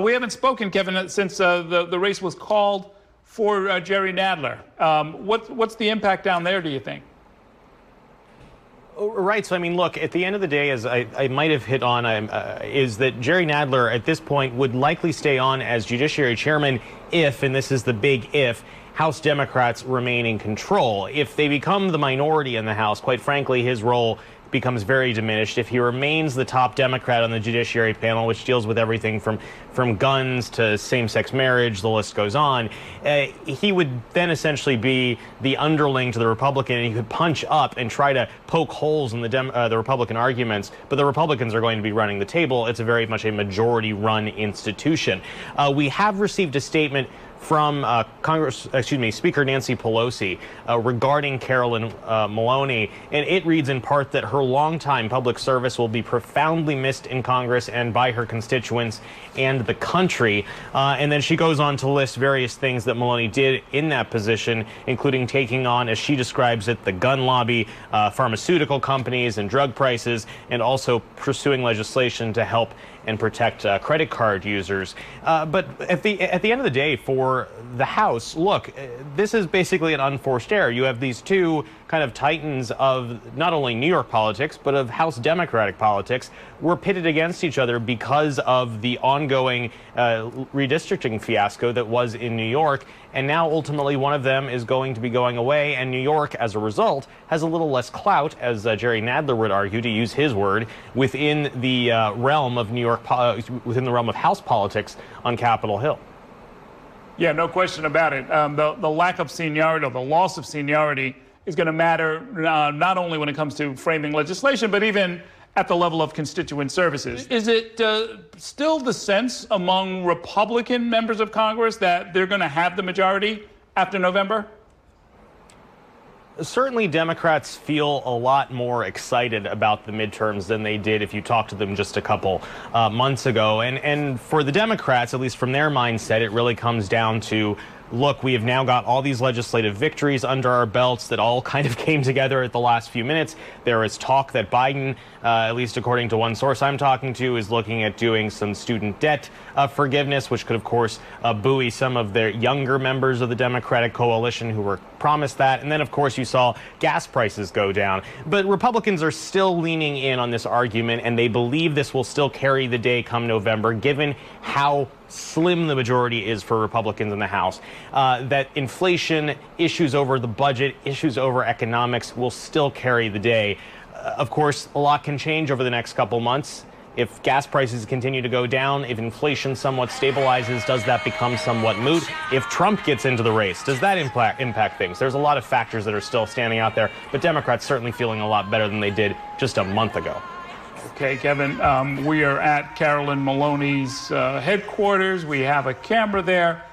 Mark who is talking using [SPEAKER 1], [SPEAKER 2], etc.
[SPEAKER 1] We haven't spoken, Kevin, since the race was called for Jerry Nadler. What's the impact down there, do you think?
[SPEAKER 2] Right. So, I mean, look, at the end of the day, as I might have hit on, is that Jerry Nadler at this point would likely stay on as Judiciary Chairman if, and this is the big if, House Democrats remain in control. If they become the minority in the House, quite frankly, his role becomes very diminished. If he remains the top Democrat on the Judiciary panel, which deals with everything from guns to same-sex marriage, the list goes on, he would then essentially be the underling to the Republican, and he could punch up and try to poke holes in the Republican arguments, but the Republicans are going to be running the table. It's very much a majority-run institution. We have received a statement from Speaker Nancy Pelosi regarding Carolyn Maloney, and it reads in part that her longtime public service will be profoundly missed in Congress and by her constituents and the country. And then she goes on to list various things that Maloney did in that position, including taking on, as she describes it, the gun lobby, pharmaceutical companies and drug prices, and also pursuing legislation to help and protect credit card users. But at the end of the day, for the House, look, this is basically an unforced error. You have these two kind of titans of not only New York politics, but of House Democratic politics, were pitted against each other because of the ongoing redistricting fiasco that was in New York. And now ultimately one of them is going to be going away, and New York, as a result, has a little less clout, as Jerry Nadler would argue, to use his word, within the realm of New York, within the realm of House politics on Capitol Hill.
[SPEAKER 1] Yeah, no question about it. The lack of seniority, or the loss of seniority, is going to matter not only when it comes to framing legislation, but even at the level of constituent services. Is it still the sense among Republican members of Congress that they're going to have the majority after November?
[SPEAKER 2] Certainly, Democrats feel a lot more excited about the midterms than they did if you talked to them just a couple months ago. And for the Democrats, at least from their mindset, it really comes down to, look, we have now got all these legislative victories under our belts that all kind of came together at the last few minutes. There is talk that Biden, at least according to one source I'm talking to, is looking at doing some student debt forgiveness, which could, of course, buoy some of their younger members of the Democratic coalition who were promised that. And then, of course, you saw gas prices go down. But Republicans are still leaning in on this argument, and they believe this will still carry the day come November, given how slim the majority is for Republicans in the House, that inflation, issues over the budget, issues over economics will still carry the day. Of course, a lot can change over the next couple months. If gas prices continue to go down, if inflation somewhat stabilizes, does that become somewhat moot? If Trump gets into the race, does that impact things? There's a lot of factors that are still standing out there, but Democrats certainly feeling a lot better than they did just a month ago.
[SPEAKER 1] Okay, Kevin, we are at Carolyn Maloney's headquarters. We have a camera there.